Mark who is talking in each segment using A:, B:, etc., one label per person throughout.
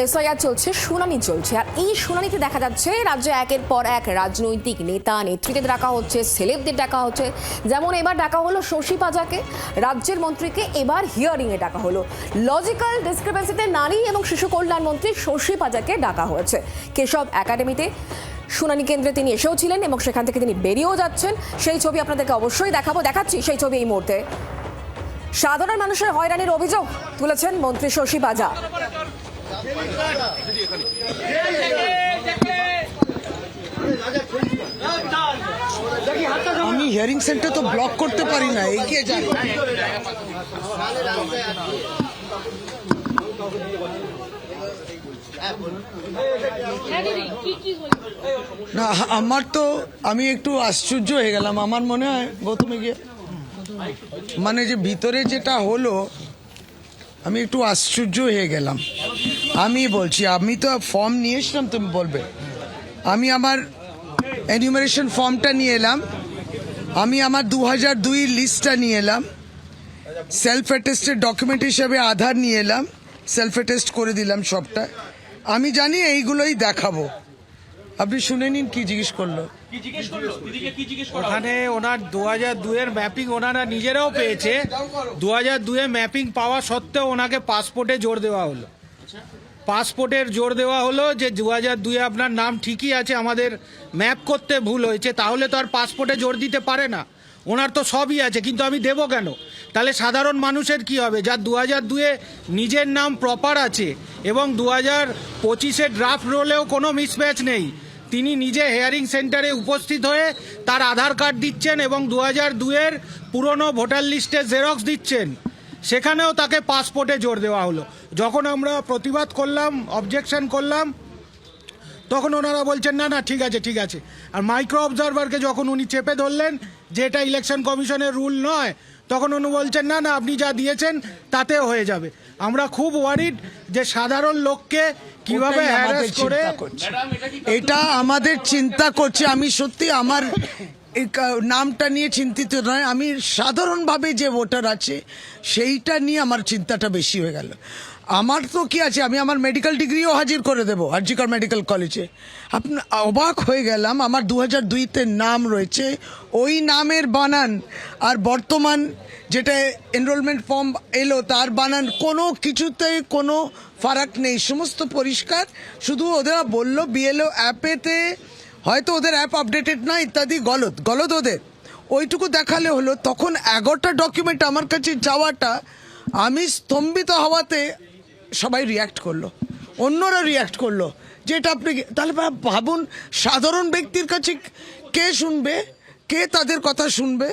A: SIR চলছে, শুনানি চলছে, আর এই শুনানিতে দেখা যাচ্ছে রাজ্যে একের পর এক রাজনৈতিক নেতা নেত্রীদের ডাকা হচ্ছে, সেলেবদের ডাকা হচ্ছে। যেমন এবার ডাকা হলো শশী পাজাকে, রাজ্যের মন্ত্রীকে এবার হিয়ারিংয়ে ডাকা হলো। লজিক্যাল ডিসক্রিপেন্সিতে নারী এবং শিশু কল্যাণ মন্ত্রী শশী পাজাকে ডাকা হয়েছে। কেশব একাডেমিতে শুনানি কেন্দ্রে তিনি এসেও ছিলেন এবং সেখান থেকে তিনি বেরিয়েও যাচ্ছেন। সেই ছবি আপনাদেরকে অবশ্যই দেখাচ্ছি সেই ছবি এই মুহূর্তে। সাধারণ মানুষের হয়রানির অভিযোগ তুলেছেন মন্ত্রী শশী পাজা।
B: আমি হিয়ারিং সেন্টার তো ব্লক করতে পারি না, এগিয়ে যান। না আমার তো আমি একটু আশ্চর্য হয়ে গেলাম। আমার মনে হয় গৌতমে গিয়ে মানে যে ভিতরে যেটা হলো আমি একটু আশ্চর্য হয়ে গেলাম। আমি বলছি আমি তো ফর্ম নিয়ে এসলাম, তুমি বলবে আমি আমার এনিউমারেশন ফর্মটা নিয়ে এলাম, আমি আমার 2002 লিস্টটা নিয়ে এলাম, সেলফ অ্যাটেস্টেড ডকুমেন্ট হিসাবে আধার নিয়ে এলাম, সেলফ অ্যাটেস্ট করে দিলাম সবটা। আমি জানি এইগুলোই দেখাবো। আপনি শুনে নিন কি জিজ্ঞেস করলো।
C: ওখানে ওনার 2002-এর ম্যাপিং ওনারা নিজেরাও পেয়েছে। 2002-এ ম্যাপিং পাওয়া সত্ত্বেও ওনাকে পাসপোর্টে জোর দেওয়া হলো। পাসপোর্টের জোর দেওয়া হলো যে 2002-এ আপনার নাম ঠিকই আছে, আমাদের ম্যাপ করতে ভুল হয়েছে, তাহলে তো আর পাসপোর্টে জোর দিতে পারে না। ওনার তো সবই আছে, কিন্তু আমি দেবো কেন? তাহলে সাধারণ মানুষের কি হবে? যার 2002-এ নিজের নাম প্রপার আছে এবং 2025-এ ড্রাফট রোলেও কোনো মিসম্যাচ নেই, তিনি নিজে হেয়ারিং সেন্টারে উপস্থিত হয়ে তার আধার কার্ড দিচ্ছেন এবং 2002-এর পুরনো ভোটার লিস্টে জেরক্স দিচ্ছেন, সেখানেও তাকে পাসপোর্টে জোর দেওয়া হলো। যখন আমরা প্রতিবাদ করলাম, অবজেকশন করলাম, তখন ওনারা বলছেন না না ঠিক আছে ঠিক আছে। আর মাইক্রো অবজারভারকে যখন উনি চেপে ধরলেন যে এটা ইলেকশন কমিশনের রুল নয়, তখন উনি বলছেন না না আপনি যা দিয়েছেন তাতেও হয়ে যাবে। আমরা খুব ওয়ারিড যে সাধারণ লোককে কিভাবে হ্যারাস করে
B: এটা আমাদের চিন্তা করছে। আমি সত্যি আমার নামটা নিয়ে চিন্তিত নয়, আমি সাধারণভাবে যে ভোটার আছে সেইটা নিয়ে আমার চিন্তাটা বেশি হয়ে গেল। আমার তো কি আছে, আমি আমার মেডিকেল ডিগ্রিও হাজির করে দেবো আরজিকর মেডিকেল কলেজে। আপনি অবাক হয়ে গেলাম, আমার 2002-তে নাম রয়েছে, ওই নামের বানান আর বর্তমান যেটা এনরোলমেন্ট ফর্ম এলো তার বানান কোনো কিছুতে কোনো ফারাক নেই, সমস্ত পরিষ্কার। শুধু ওদের বললো বিএলও অ্যাপেতে হয়তো ওদের অ্যাপ আপডেটেড না ইত্যাদি, গলত ওদের ওইটুকু দেখালে হলো। তখন 11টা ডকুমেন্ট আমার কাছে যাওয়াটা, আমি স্তম্ভিত হওয়াতে সবাই রিয়্যাক্ট করলো, অন্যরা রিয়্যাক্ট করলো যে এটা আপনি, তাহলে ভাবুন সাধারণ ব্যক্তির কাছে কে শুনবে, কে তাদের কথা শুনবে?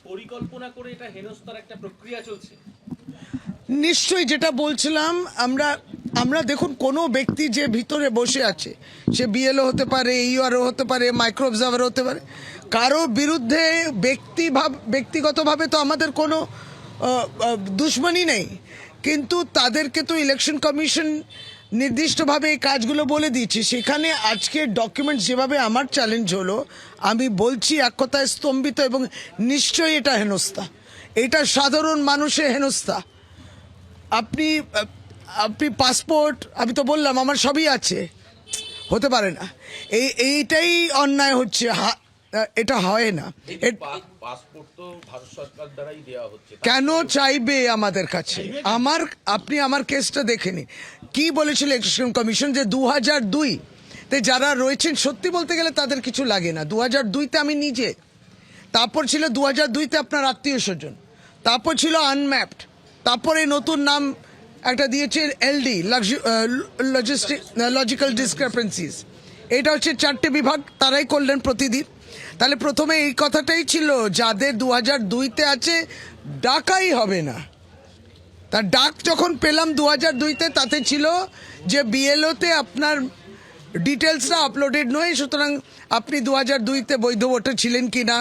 D: পরিকল্পনা করে এটা হেনস্থার একটা প্রক্রিয়া চলছে
B: নিশ্চয়ই। যেটা বলছিলাম আমরা দেখুন, কোনো ব্যক্তি যে ভিতরে বসে আছে, সে বিএলও হতে পারে, ইউআরও হতে পারে, মাইক্রো অবজার্ভার হতে পারে, কারো বিরুদ্ধে ব্যক্তিগতভাবে তো আমাদের কোনো দুশ্মনী নেই, কিন্তু তাদেরকে তো ইলেকশন কমিশন নির্দিষ্টভাবে এই কাজগুলো বলে দিয়েছে। সেখানে আজকে ডকুমেন্টস যেভাবে আমার চ্যালেঞ্জ হলো, আমি বলছি এক কথায় স্তম্ভিত, এবং নিশ্চয়ই এটা হেনস্থা, এটা সাধারণ মানুষের হেনস্থা। আপনি পাসপোর্ট, আমি তো বললাম আমার সবই আছে, হতে পারে না, এইটাই অন্যায় হচ্ছে, এটা হয় না।
D: পাসপোর্ট তো ভারত সরকার দ্বারাই দেওয়া হচ্ছে,
B: কেন চাইবে আমাদের কাছে? আপনি আমার কেসটা দেখে নিন, কি বলেছিল ইলেকশন কমিশন যে 2002-তে যারা রয়েছেন, সত্যি বলতে গেলে তাদের কিছু লাগে না। 2002-তে আমি নিজে, তারপর ছিল 2002-তে আপনার আত্মীয় স্বজন, তারপর ছিল আনম্যাপড, তারপরে নতুন নাম একটা দিয়েছে এলডি, লজিক্যাল ডিসক্রিপেন্সিস। এটা হচ্ছে 4টে বিভাগ, তারাই করলেন প্রতিদিন। তাহলে প্রথমে এই কথাটাই ছিল, যাদের 2002-তে আছে ডাকাই হবে না। তার ডাক যখন পেলাম 2002-তে, তাতে ছিল যে বিএলওতে আপনার ডিটেলসটা আপলোডেড নয়, সুতরাং আপনি 2002-তে বৈধ ভোটার ছিলেন কি না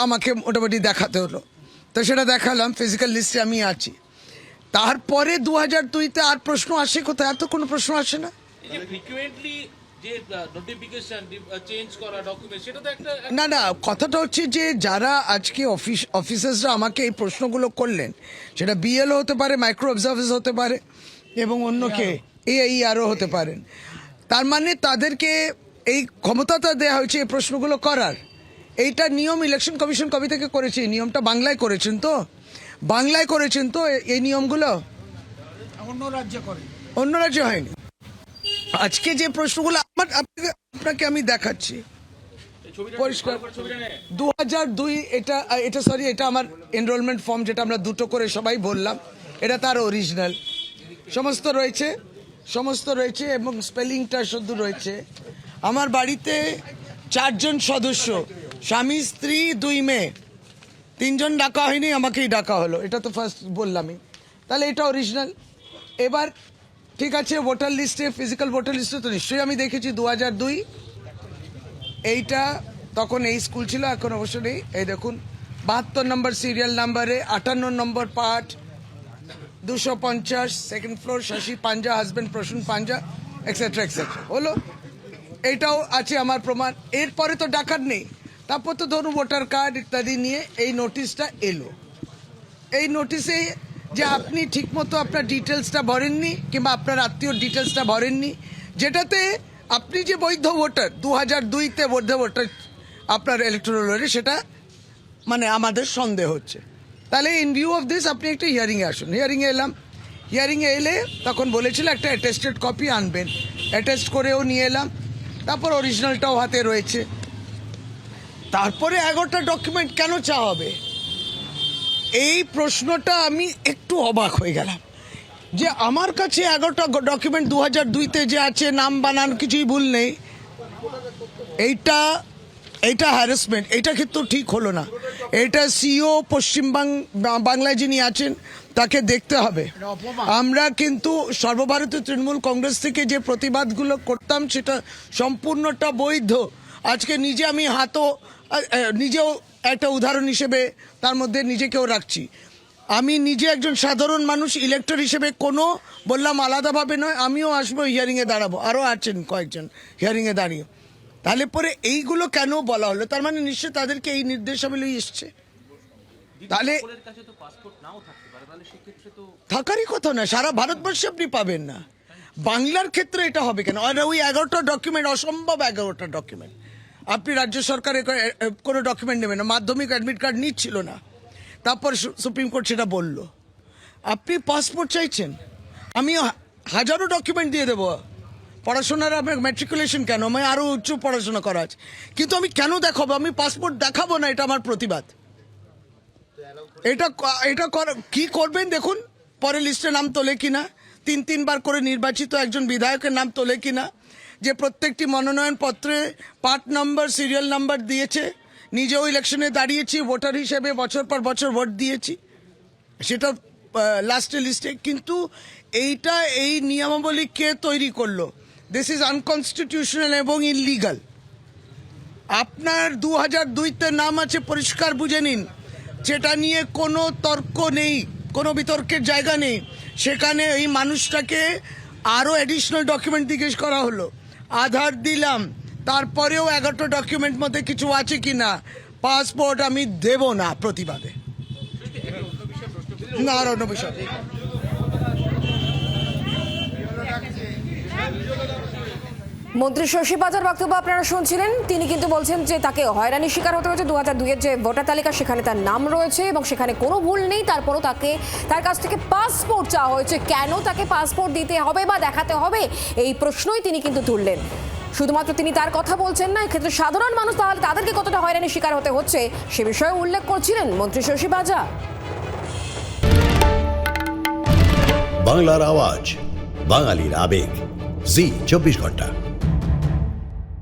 B: আমাকে মোটামুটি দেখাতে হলো। তো সেটা দেখালাম, ফিজিক্যাল লিস্টে আমি আছি। তারপরে 2002-তে আর প্রশ্ন আসে কোথায়? আর তো কোনো প্রশ্ন আসে না। না না, কথাটা হচ্ছে যে যারা আজকে অফিসার্সরা আমাকে এই প্রশ্নগুলো করলেন, সেটা বিএলও হতে পারে, মাইক্রো অবজার্ভার্স হতে পারে, এবং অন্য কে এই আরও হতে পারেন। তার মানে তাদেরকে এই ক্ষমতাটা দেওয়া হয়েছে এই প্রশ্নগুলো করার। এইটা নিয়ম ইলেকশন কমিশন কবে থেকে করেছে? এই নিয়মটা বাংলায় করেছেন তো? এই নিয়মগুলো অন্য রাজ্যে হয়নি। আজকে যে প্রশ্নগুলো আপনাকে আমি দেখাচ্ছি পরিষ্কার 2002 এটা আমার এনরোলমেন্ট ফর্ম, যেটা আমরা দুটো করে সবাই বললাম, এটা তার অরিজিনাল সমস্ত রয়েছে এবং স্পেলিংটা শুদ্ধ রয়েছে। আমার বাড়িতে 4 জন সদস্য, স্বামী স্ত্রী 2 মেয়ে, 3 জন ডাকা হয়নি, আমাকেই ডাকা হলো, এটা তো ফার্স্ট বললামই। তাহলে এটা অরিজিনাল। এবার ঠিক আছে, ভোটার লিস্টে, ফিজিক্যাল ভোটার লিস্টে তো নিশ্চয়ই আমি দেখেছি 2002। এইটা তখন এই স্কুল ছিল, এখন অবশ্য নেই। এই দেখুন 72 নম্বর সিরিয়াল নাম্বারে 58 নম্বর পার্ট 250 সেকেন্ড ফ্লোর, শশী পাঞ্জা, হাজবেন্ড প্রসূন পাঞ্জা, এক্সেট্রা এক্সেট্রা হলো। এইটাও আছে আমার প্রমাণ। এরপরে তো ডাকার নেই। তারপর তো ধরুন ভোটার কার্ড ইত্যাদি নিয়ে এই নোটিশটা এলো। এই নোটিশে যে আপনি ঠিকমতো আপনার ডিটেলসটা ভরেননি, কিংবা আপনার আত্মীয়র ডিটেলসটা ভরেননি, যেটাতে আপনি যে বৈধ ভোটার 2002-তে বৈধ ভোটার আপনার ইলেকটোরাল রোলে, সেটা মানে আমাদের সন্দেহ হচ্ছে। তাহলে ইন ভিউ অফ দিস আপনি একটা হিয়ারিংয়ে আসুন। হিয়ারিংয়ে এলে তখন বলেছিল একটা অ্যাটেস্টেড কপি আনবেন, অ্যাটেস্ট করেও নিয়ে এলাম। তারপর অরিজিনালটাও হাতে রয়েছে। তারপরে 11টা ডকুমেন্ট কেন চাওয়া হবে? এই প্রশ্নটা আমি একটু অবাক হয়ে গেলাম যে আমার কাছে 11টা ডকুমেন্ট 2002-তে যে আছে, নাম বানান কিছুই ভুল নেই। এইটা হ্যারাসমেন্ট, এইটা কিন্তু ঠিক হলো না। এটা সিও বাংলায় যিনি আছেন তাকে দেখতে হবে। আমরা কিন্তু সর্বভারতীয় তৃণমূল কংগ্রেস থেকে যে প্রতিবাদগুলো করতাম সেটা সম্পূর্ণটা বৈধ। আজকে আমি নিজেও একটা উদাহরণ হিসেবে তার মধ্যে নিজেকেও রাখছি। আমি নিজে একজন সাধারণ মানুষ, ইলেক্টর হিসেবে বললাম আলাদাভাবে নয়, আমিও আসবো, হিয়ারিংয়ে দাঁড়াবো, আরও আছেন কয়েকজন হিয়ারিংয়ে দাঁড়িয়ে। তাহলে পরে এইগুলো কেন বলা হলো? তার মানে নিশ্চয়ই তাদেরকে এই নির্দেশাবলী এসছে। তাহলে থাকারই কথা না, সারা ভারতবর্ষে আপনি পাবেন না। বাংলার ক্ষেত্রে এটা হবে কেন? আর ওই 11টা ডকুমেন্ট, অসম্ভব 11টা ডকুমেন্ট। আপনি রাজ্য সরকারের কোনো ডকুমেন্ট নেবেন না, মাধ্যমিক অ্যাডমিট কার্ড নিচ্ছিল না। তারপর সুপ্রিম কোর্ট সেটা বলল। আপনি পাসপোর্ট চাইছেন, আমি হাজারো ডকুমেন্ট দিয়ে দেবো। পড়াশোনার আপনার ম্যাট্রিকুলেশন কেন? আমি আরও উচ্চ পড়াশোনা করা আছে, কিন্তু আমি কেন দেখাবো? আমি পাসপোর্ট দেখাবো না, এটা আমার প্রতিবাদ। এটা কি করবেন দেখুন, পরে লিস্টে নাম তোলে কিনা, 3বার করে নির্বাচিত একজন বিধায়কের নাম তোলে কিনা, যে প্রত্যেকটি মনোনয়ন পত্রে পার্ট নাম্বার, সিরিয়াল নাম্বার দিয়েছে। নিজেও ইলেকশনে দাঁড়িয়েছি ভোটার হিসেবে, বছর পর বছর ভোট দিয়েছি, সেটা লাস্টের লিস্টে। কিন্তু এই নিয়মাবলী কে তৈরি করলো? দিস ইজ আনকনস্টিটিউশনাল এবং ইললিগাল। আপনার 2002-তে নাম আছে, পরিষ্কার বুঝে নিন। যেটা নিয়ে কোনো তর্ক নেই, কোনো বিতর্কের জায়গা নেই। সেখানে এই মানুষটাকে আরও অ্যাডিশনাল ডকুমেন্ট জিজ্ঞেস করা হলো, আধার দিলাম, তারপরেও 11টা ডকুমেন্ট মধ্যে কিছু আছে কি না, পাসপোর্ট আমি দেব না প্রতিবাদে। না, আর অন্য বিষয়।
A: মন্ত্রী শশী পাজার বক্তব্য আপনারা শুনছিলেন। তিনি কিন্তু বলছেন যে তাকে হয়রানির শিকার হতে হয়েছে। 2002-এর যে ভোটার তালিকা, সেখানে তার নাম রয়েছে এবং সেখানে কোনো ভুল নেই। তারপরও তার কাছ থেকে পাসপোর্ট চাওয়া হয়েছে। কেন তাকে পাসপোর্ট দিতে হবে বা দেখাতে হবে, এই প্রশ্নই তিনি কিন্তু তুললেন। শুধুমাত্র তিনি তার কথা বলছেন না, এক্ষেত্রে সাধারণ মানুষ তাহলে তাদেরকে কতটা হয়রানির শিকার হতে হচ্ছে সে বিষয়ে উল্লেখ করছিলেন মন্ত্রী শশী পাজা।
E: বাংলার আওয়াজ, বাঙালির আবেগ, জি 24 ঘন্টা।